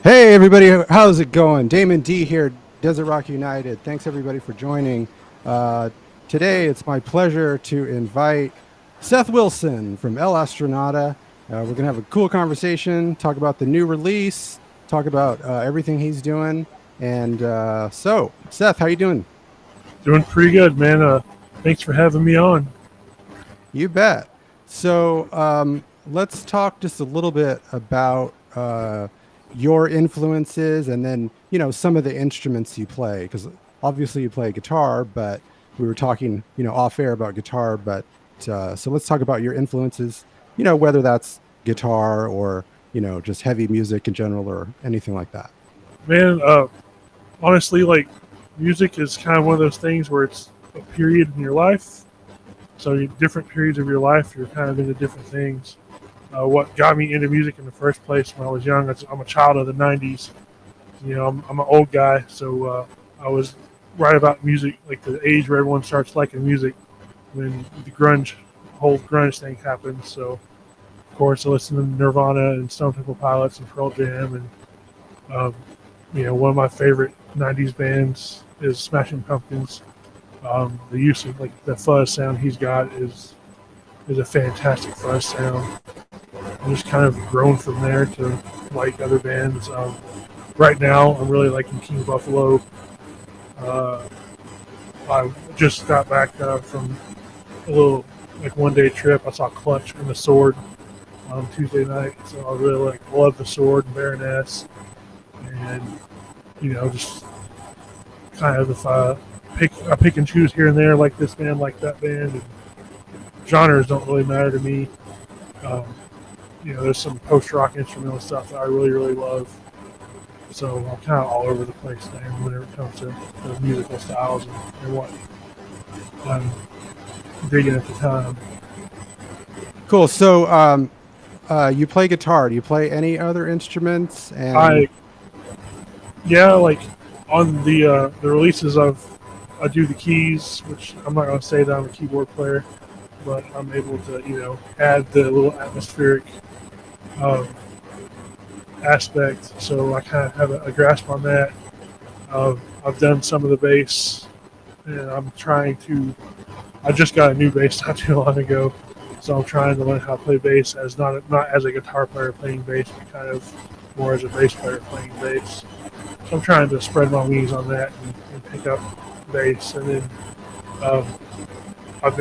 Hey everybody, how's it going? Damon D here, Desert Rock United. Thanks everybody for joining. Uh, Today it's my pleasure to invite Seth Wilson from El Astronauta. We're gonna have a cool conversation, talk about the new release, talk about everything he's doing. And Seth, how you doing? Doing pretty good, man. Thanks for having me on. You bet. Let's talk just a little bit about your influences and then, some of the instruments you play, because obviously you play guitar, but we were talking, off air about guitar. But so let's talk about your influences, whether that's guitar or, just heavy music in general or anything like that. Man, honestly, like, music is kind of one of those things where it's a period in your life. So, different periods of your life, you're kind of into different things. What got me into music in the first place when I was young, I'm a child of the 90s. I'm an old guy, so I was right about music, like the age where everyone starts liking music when the whole grunge thing happened. So, of course, I listened to Nirvana and Stone Temple Pilots and Pearl Jam, and um, one of my favorite '90s bands is Smashing Pumpkins. The use of like the fuzz sound he's got is a fantastic fuzz sound. I just kind of grown from there to like other bands. Right now, I'm really liking King Buffalo. Uh, I just got back from a little like 1 day trip. I saw Clutch and the Sword on Tuesday night, so I really love the Sword and Baroness, and just kind of if I pick and choose here and there, like this band, like that band, and genres don't really matter to me. Um, there's some post rock instrumental stuff that I really really love. So I'm kind of all over the place there whenever it comes to the musical styles and what I'm digging at the time. Cool. You play guitar. Do you play any other instruments? And I Yeah, like on the releases of I do the keys, which I'm not gonna say that I'm a keyboard player, but I'm able to add the little atmospheric um, aspect. So I kind of have a grasp on that. I've done some of the bass, and I'm trying to. I just got a new bass not too long ago, so I'm trying to learn how to play bass as not as a guitar player playing bass, but kind of more as a bass player playing bass. So I'm trying to spread my wings on that and pick up bass, and then um, I've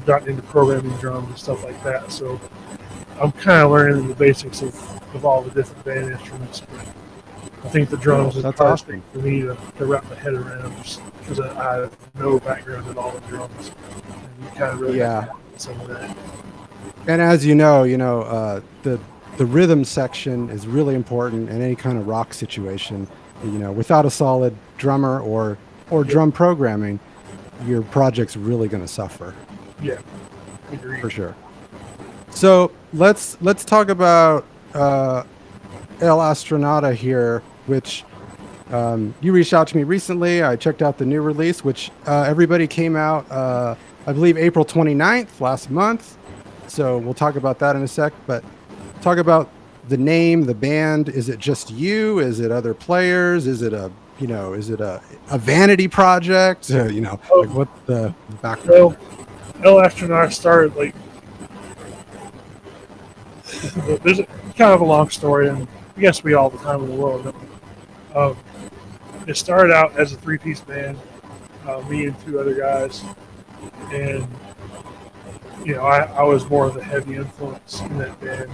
gotten into programming drums and stuff like that. So I'm kind of learning the basics of all the different band instruments. But I think the drums is that's perfect awesome. for me to wrap my head around, just because I have no background at all in drums, and you kind of really have to Yeah. have some of that. And as the rhythm section is really important in any kind of rock situation. Without a solid drummer or Yep. drum programming, your project's really going to suffer Yeah, agreed. for sure. So let's talk about El Astronauta here, which you reached out to me recently. I checked out the new release, which everybody came out, I believe, April 29th last month. So we'll talk about that in a sec. But talk about the name, the band. Is it just you? Is it other players? Is it a vanity project? Oh, Like what the background well, there? El Astronaut started like there's kind of a long story, and I guess we all the time in the world. Um, it started out as a three-piece band, me and two other guys, and I was more of the heavy influence in that band,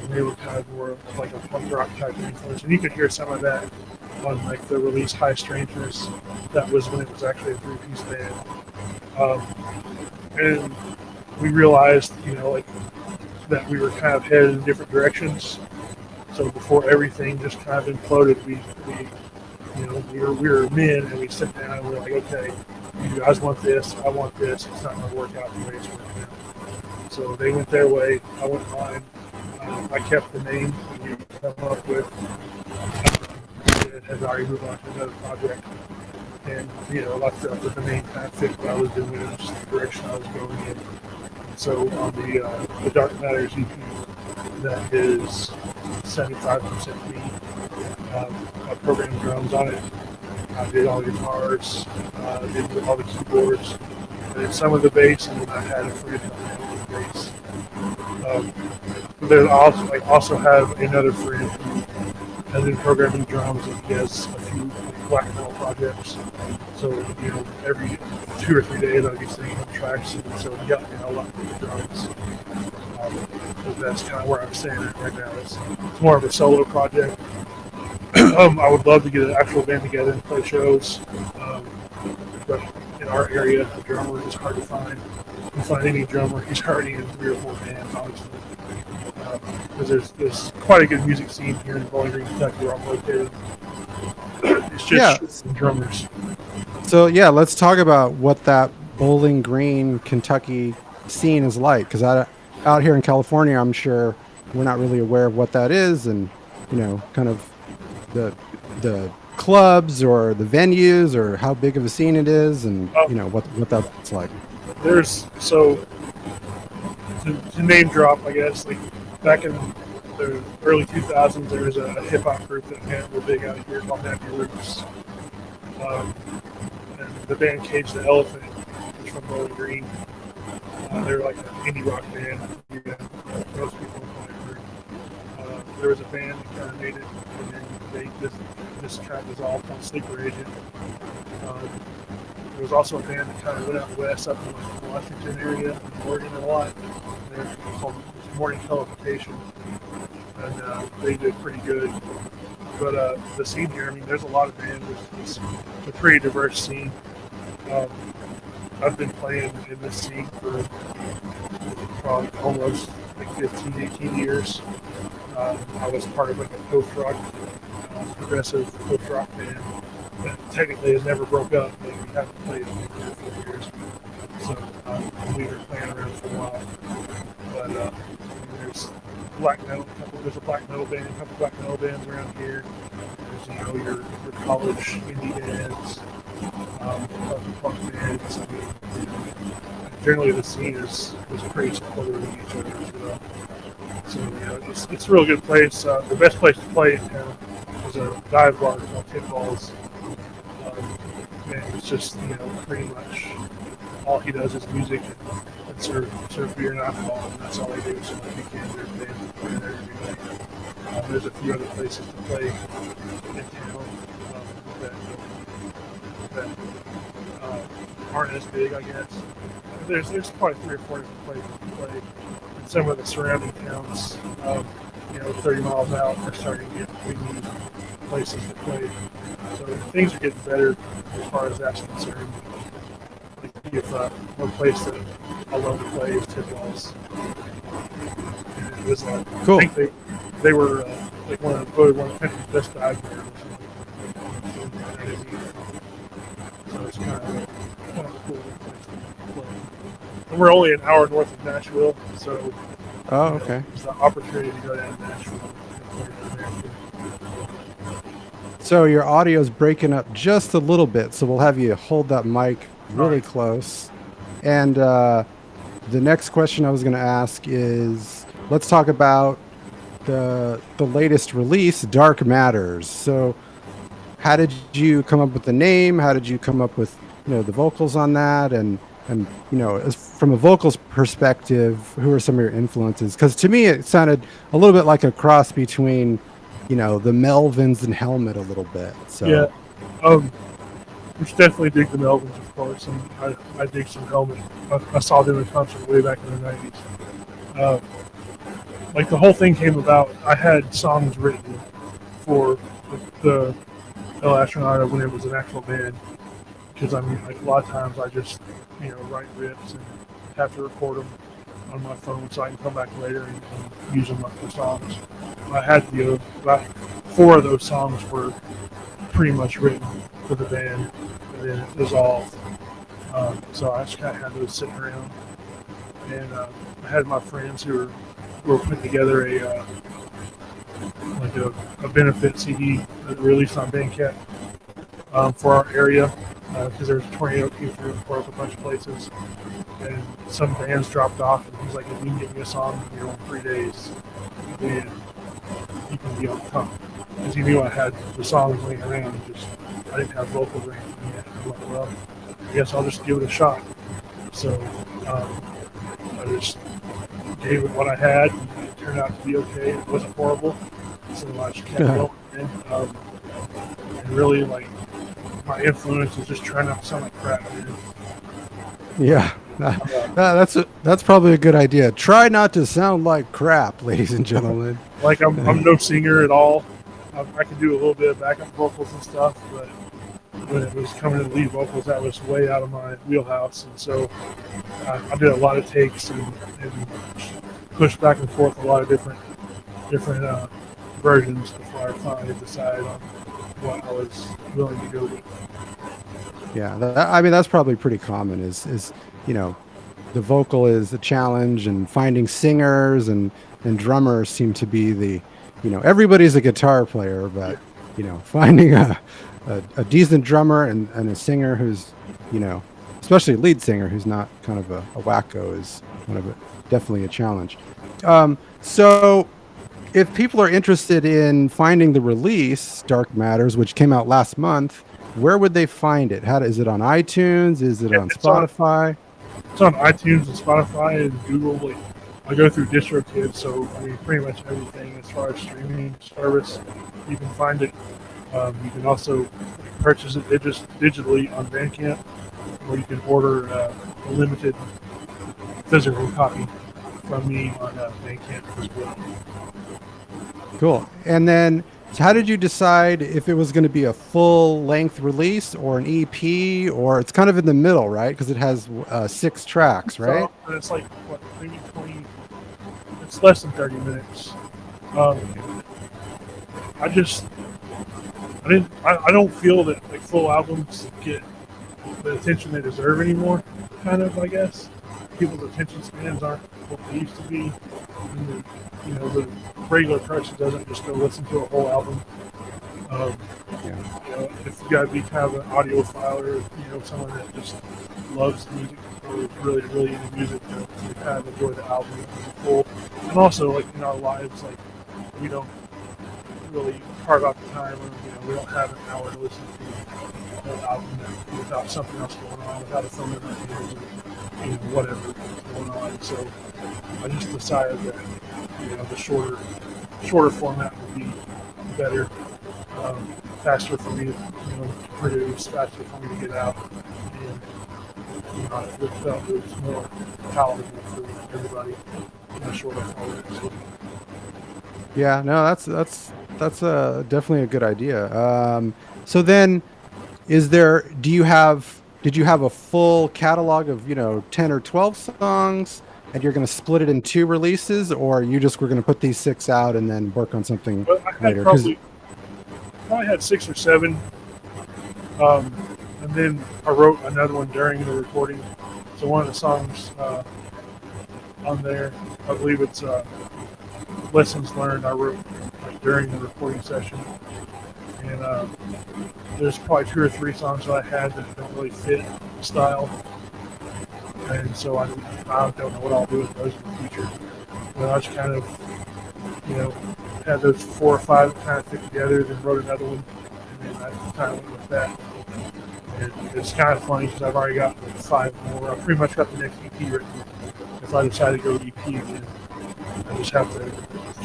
and they were kind of more of like a punk rock type influence, and you could hear some of that on like the release High Strangeness. That was when it was actually a three-piece band, um, and we realized, like that we were kind of headed in different directions. So before everything just kind of imploded, we were men, and we sat down and we were like, okay, you guys want this, I want this. It's not going to work out the way it's working out. So they went their way, I went mine. I kept the name that we come up with. It had already moved on to another project, and I felt that the name kind of fit what I was doing and just the direction I was going in. So on the Dark Matters EP, that is 75% me. I programmed drums on it. I did all the guitars, did all the keyboards, I did some of the bass, and then I had a friend help me with the bass. But then I also have another friend who has been programming drums, and he has a few black metal projects. So every 2 or 3 days I'll be singing him tracks, and so he got me a lot with the drums. But that's kind of where I'm staying at right now. It's more of a solo project. I would love to get an actual band together and play shows, but in our area, a drummer is hard to find. If you find any drummer, he's already in 3 or 4 bands, obviously. Because there's quite a good music scene here in Bowling Green, Kentucky, where I'm located. It's just drummers. So yeah, let's talk about what that Bowling Green, Kentucky scene is like. Because out here in California, I'm sure we're not really aware of what that is, and kind of the clubs or the venues or how big of a scene it is, and what that's like. There's to name drop, I guess, like back in the early 2000s, there was a hip hop group that were big out here called Happy Roots. And the band Cage the Elephant is from Bowling Green. They're like an indie rock band. Most people have heard. There was a band that kind of made it, and then they just kind of dissolved on Sleeper Agent. There was also a band that kind of went out west up in the Washington area, Oregon a lot. They're called Morning Teleportation, and they did pretty good. But the scene here, I mean, there's a lot of bands. It's a pretty diverse scene. I've been playing in this scene for probably almost like 15, 18 years. I was part of like a post-rock, progressive post-rock band that technically has never broke up, but we haven't played in like 3 or 4 years. So we were playing around for a while. But there's black metal. There's a black metal band, a couple black metal bands around here. There's your college indie bands, punk bands. I mean, generally the scene is pretty supportive of each other as well. So it's a real good place. The best place to play in town is a dive bar called Tip Balls. And it's just pretty much all he does is music and serve beer and alcohol, and that's all they do. So if you can, there's bands playing there every night. There's a few other places to play in town that aren't as big, I guess. There's probably 3 or 4 different places to play. And some of the surrounding towns, 30 miles out, are starting to get big places to play. So things are getting better as far as that's concerned. If one place that I love to play is Tip Balls. And it was cool. I think they were like voted one of the country's best dive bars. So it's kind of a cool place to play. And we're only an hour north of Nashville, so okay. There's the opportunity to go down to Nashville and play down there. So your audio is breaking up just a little bit, so we'll have you hold that mic really close. And the next question I was going to ask is, let's talk about the latest release, Dark Matters. So how did you come up with the name? How did you come up with the vocals on that? And from a vocals perspective, who are some of your influences? Because to me, it sounded a little bit like a cross between the Melvins and Helmet a little bit. So yeah, we should definitely dig the Melvins, of course, and I dig some Helmet. I saw them in concert way back in the 90s. Like the whole thing came about, I had songs written for the El Astronauta when it was an actual band. Because I mean, like a lot of times I just write riffs and have to record them on my phone so I can come back later and use them for songs. I had about 4 of those songs were pretty much written for the band, and then it dissolved. So I just kind of had those sitting around, and I had my friends who were putting together a benefit CD that we released on Bandcamp for our area. Because there was a tornado came through and tore up a bunch of places, and some bands dropped off. And he's like, "If you can get me a song in 3 days, then keeping me on top because he knew I had the songs laying around. Just I didn't have vocals or anything yet. I'm like, well, I guess I'll just give it a shot. So I just gave it what I had. And it turned out to be okay. It wasn't horrible. So I just kept going. And really, like, my influence is just trying not to sound like crap, dude. Yeah, that's probably a good idea. Try not to sound like crap, ladies and gentlemen. Like I'm no singer at all. I can do a little bit of backup vocals and stuff, but when it was coming to lead vocals, that was way out of my wheelhouse. And so I did a lot of takes and pushed back and forth a lot of different versions before I finally decided on what I was willing to go with. Yeah, I mean that's probably pretty common. Is the vocal is a challenge, and finding singers and drummers seem to be the everybody's a guitar player, but finding a decent drummer and a singer who's especially a lead singer who's not kind of a wacko is definitely a challenge. So if people are interested in finding the release Dark Matters, which came out last month, where would they find it? Is it on iTunes? Is it on Spotify? It's on iTunes and Spotify and Google. Like, I go through DistroKid, so I mean pretty much everything as far as streaming service, you can find it. You can also purchase it digitally on Bandcamp, or you can order a limited physical copy from me on Bandcamp as well. Cool. And then, so how did you decide if it was going to be a full-length release or an EP, or it's kind of in the middle, right? Because it has 6 tracks, right? So it's like what, maybe 20. It's less than 30 minutes. I don't feel that like full albums get the attention they deserve anymore. Kind of, I guess. People's attention spans aren't what they used to be. And the regular person doesn't just go listen to a whole album. If you gotta be kind of an audiophile or someone that just loves music or is really, really into music, to kind of enjoy the album as a whole. And also, like in our lives, like we don't really carve out the time, or we don't have an hour to listen to an album without something else going on, without a phone in our hands, or whatever going on. So I just decided that the shorter format would be better, faster for me to produce, faster for me to get out, and I felt it was more palatable for everybody in a shorter format. So. Yeah, no, that's definitely a good idea. So then, did you have a full catalog of 10 or 12 songs, and you're going to split it in 2 releases, or you just were going to put these 6 out and then work on something later? Probably had 6 or 7, and then I wrote another one during the recording. So one of the songs on there, I believe it's Lessons Learned, I wrote during the recording session. And there's probably 2 or 3 songs that I had that don't really fit the style. And so I don't know what I'll do with those in the future. But I just kind of, had those 4 or 5 kind of fit together, then wrote another one, and then I kind of went with that. And it's kind of funny because I've already got 5 more. I've pretty much got the next EP written. If I decide to go EP again, I just have to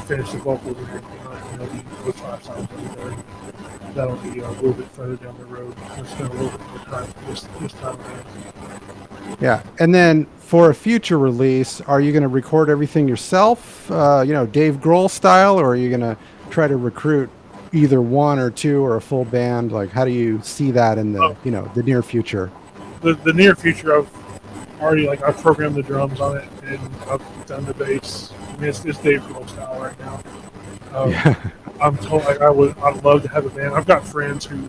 finish the vocals and everything on it. Those 5 songs will be done. That'll be a little bit further down the road. We'll spend a little bit more time this time around. Yeah, and then for a future release, are you going to record everything yourself, Dave Grohl style, or are you going to try to recruit either 1 or 2 or a full band? Like, how do you see that in the the near future? The near future, I've already I've programmed the drums on it, and I've done the bass. I mean, it's Dave Grohl style right now. I'm told I'd love to have a band. I've got friends who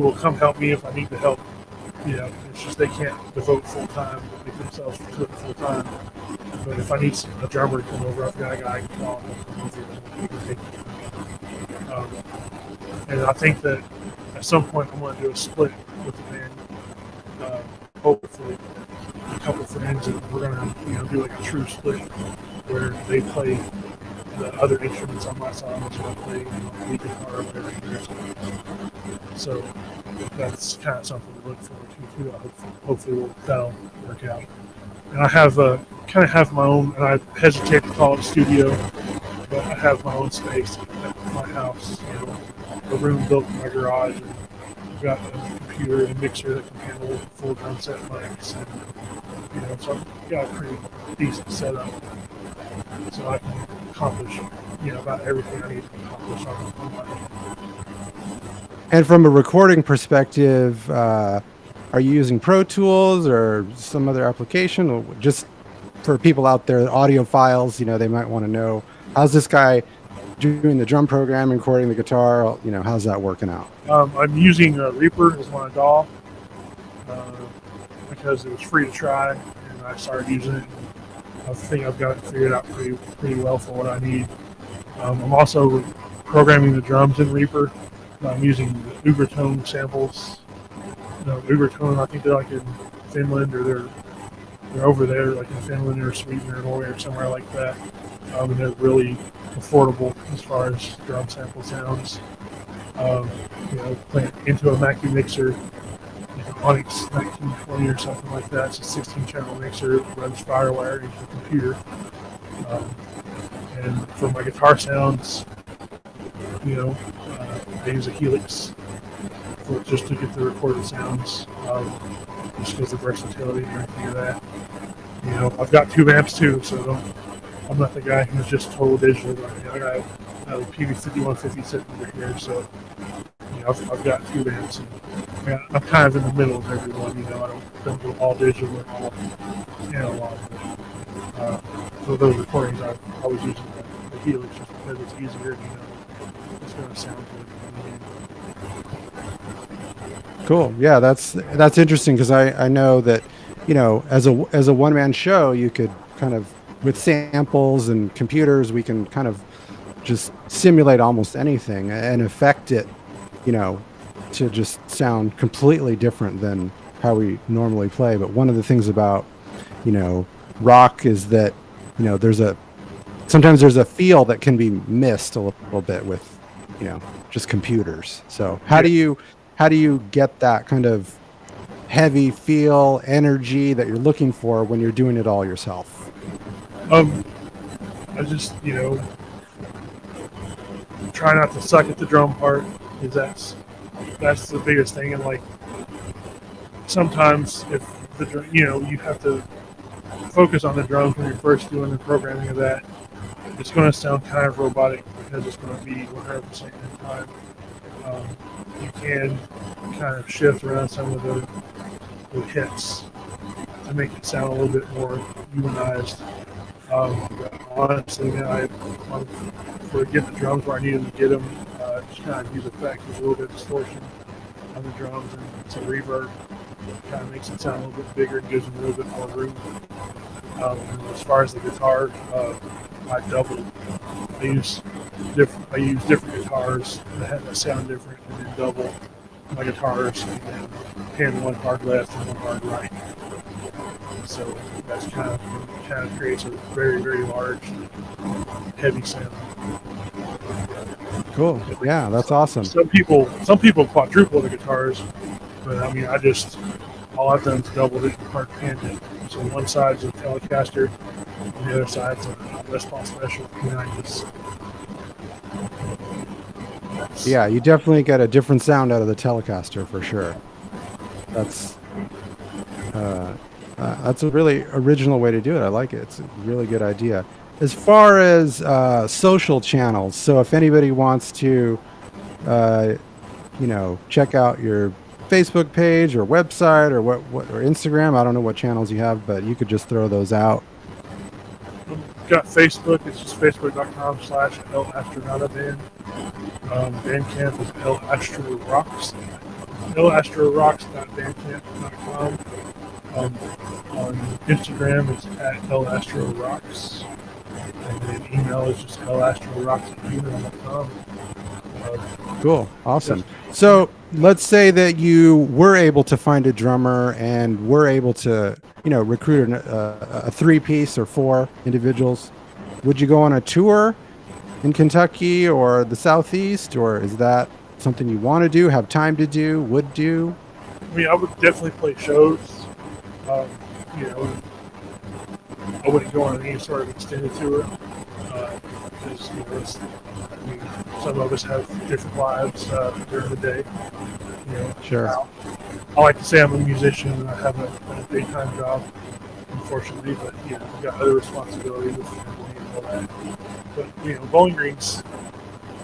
will come help me if I need the help. It's just they can't devote full time, make themselves to it full time. But if I need a drummer to come over, I've got a guy I can call and come over and take it. And I think that at some point I'm going to do a split with the band. Hopefully, a couple friends, and we're going to do like a true split where they play the other instruments on my song, which I play, lead guitar, so that's kind of something to look forward to too. Hopefully that'll work out. And I have kind of have my own, and I hesitate to call it a studio, but I have my own space at my house. A room built in my garage, and I've got a computer and a mixer that can handle full drum set mics, and so I've got a pretty decent setup, so I can accomplish about everything I need to accomplish on my own. And from a recording perspective, are you using Pro Tools or some other application? Or just for people out there, audiophiles, they might want to know, how's this guy doing the drum program and recording the guitar? How's that working out? I'm using Reaper as my DAW because it was free to try, and I started using it. I think I've got it figured out pretty well for what I need. I'm also programming the drums in Reaper. I'm using the Ubertone samples. Ubertone, I think they're like in Finland, or they're over there, like in Finland or Sweden or Norway or somewhere like that. And they're really affordable as far as drum sample sounds. Playing into a Mackie mixer, Onyx 1920 or something like that. It's a 16-channel mixer that runs FireWire into the computer. And for my guitar sounds, I use a Helix just to get the recorded sounds, just because of versatility and everything of that. I've got tube amps too, so I'm not the guy who's just total digital. I got a PV5150 sitting over here, so I've got tube amps, and I'm kind of in the middle of everyone. I don't go all digital or all analog. So those recordings, I was using the Helix just because it's easier. It's going to sound good. Cool. Yeah, that's interesting, because I know that as a one-man show, you could kind of, with samples and computers, we can kind of just simulate almost anything and affect it to just sound completely different than how we normally play. But one of the things about rock is that sometimes there's a feel that can be missed a little bit with just computers. So how do you get that kind of heavy feel, energy that you're looking for when you're doing it all yourself? I just try not to suck at the drum part, because that's the biggest thing. And sometimes if the you have to focus on the drums when you're first doing the programming of that. It's going to sound kind of robotic because it's going to be 100% in time. You can kind of shift around some of the hits to make it sound a little bit more humanized. Honestly, for getting the drums where I needed to get them, just kind of use effects with a little bit of distortion on the drums and some reverb. Kind of makes it sound a little bit bigger and gives them a little bit more room. As far as the guitar, I double. I use different guitars that sound different, and then double my guitars, and then hand one card left and one card right. So that's kind of creates a very, very large, heavy sound. Cool. Yeah, that's awesome. Some people quadruple the guitars, but I mean, all I've done is doubled it and part panned it. So one side's a Telecaster, and the other side's a Les Paul Special P90s. Yeah, you definitely get a different sound out of the Telecaster for sure. That's a really original way to do it. I like it. It's a really good idea. As far as social channels, so if anybody wants to, check out your Facebook page or website or what or Instagram, I don't know what channels you have, but you could just throw those out. We've got Facebook. It's just facebook.com/Astronauta band. Bandcamp is Astrorocks. Astrorocks.bandcamp.com. On Instagram, it's @Astrorocks. And then email is just lastrorocks@gmail.com. Cool. Awesome. So let's say that you were able to find a drummer and were able to, recruit a 3-piece or 4 individuals. Would you go on a tour in Kentucky or the Southeast, or is that something you want to do, have time to do, would do? I mean, I would definitely play shows. Um, you know, I wouldn't go on any sort of extended tour because I mean, some of us have different lives during the day. You know, Sure. I like to say I'm a musician and I have a daytime job, unfortunately, but you know, I've got other responsibilities with family and all that. But you know, Bowling Green's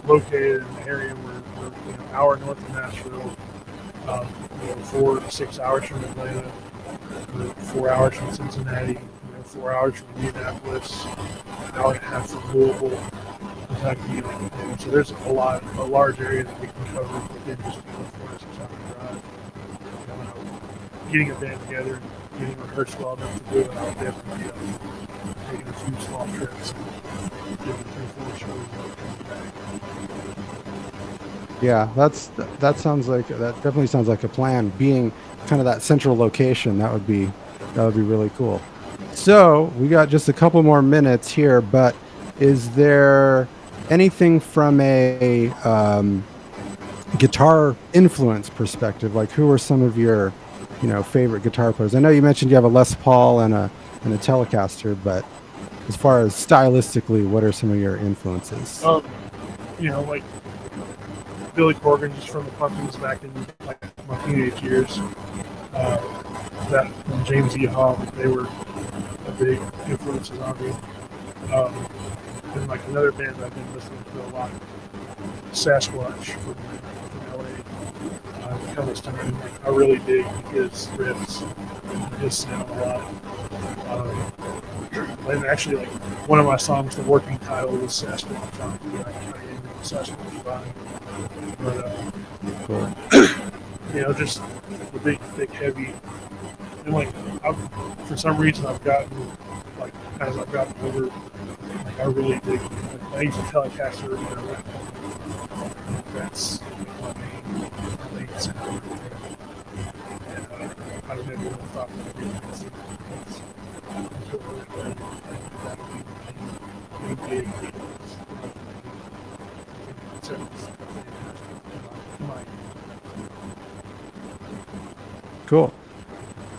located in an area where we're an hour north of Nashville, 4 to 6 hours from Atlanta, 4 hours from Cincinnati, 4 hours from Indianapolis, an hour and a half from Louisville, Kentucky. So there's a large area that we can cover within just 4 to 6 hour drive. Getting a band together and getting rehearsed well enough to do it, I'll definitely be taking a few small trips and doing 3-4 shows and coming back. Yeah, that definitely sounds like a plan. Being kind of that central location, that would be really cool. So we got just a couple more minutes here, but is there anything from a guitar influence perspective? Like, who are some of your favorite guitar players? I know you mentioned you have a Les Paul and a Telecaster, but as far as stylistically, what are some of your influences? Like Billy Corgan, just from the Pumpkins back in like my teenage years. That and James E. Hogg, they were big influences on me. And like another band I've been listening to a lot, Sasquatch from LA. Kind of started, like, I really dig his riffs and his sound a lot. And actually, like one of my songs, the working title was Sasquatch. I named it Sasquatch Vine. But Cool. just the big heavy. And like, for some reason, I've gotten like as I've gotten older, like I really dig. Like, I use a Telecaster in a rap. That's my main sound. And I don't ever thought that would be Cool.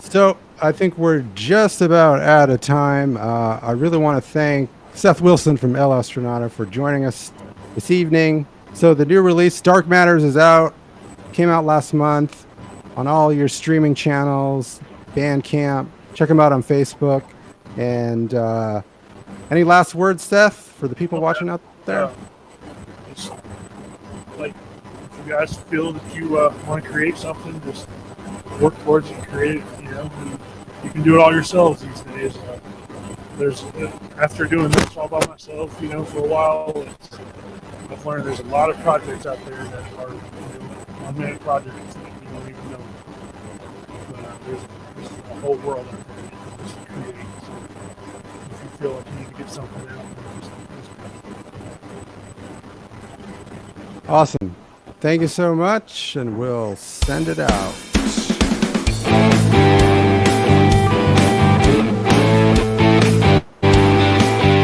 So I think we're just about out of time. I really want to thank Seth Wilson from El Astronauta for joining us this evening. So the new release, Dark Matters, is out. Came out last month on all your streaming channels, Bandcamp. Check them out on Facebook. And any last words, Seth, for the people watching out there? Just, like, if you guys feel that you want to create something, just work towards it and create it. You can do it all yourselves these days. After doing this all by myself, for a while, I've learned there's a lot of projects out there that are one-man projects that you don't even know. But there's a whole world out there that you can just create. So if you feel like you need to get something out, just Awesome. Thank you so much, and we'll send it out.